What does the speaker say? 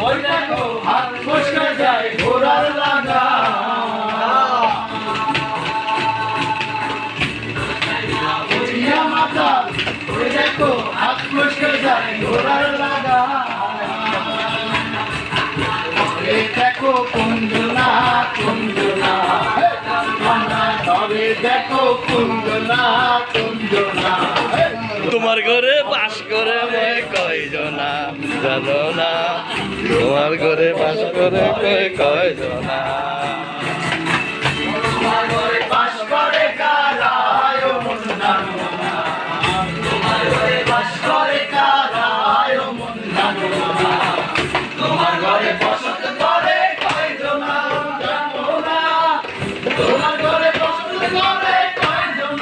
ওই দেখো হাত ফসকে যায় ঘোড়ার লাগা। মাতাল ওই দেখো হাত ফসকে যায় ঘোড়ার লাগা। দেখো কুঞ্জনা কুঞ্জনা তবে দেখো কুঞ্জনা কুঞ্জনা। তোমার ঘরে বাস করে কয়জনা জানো না, তোমার ঘরে বাস করে কয়জনা।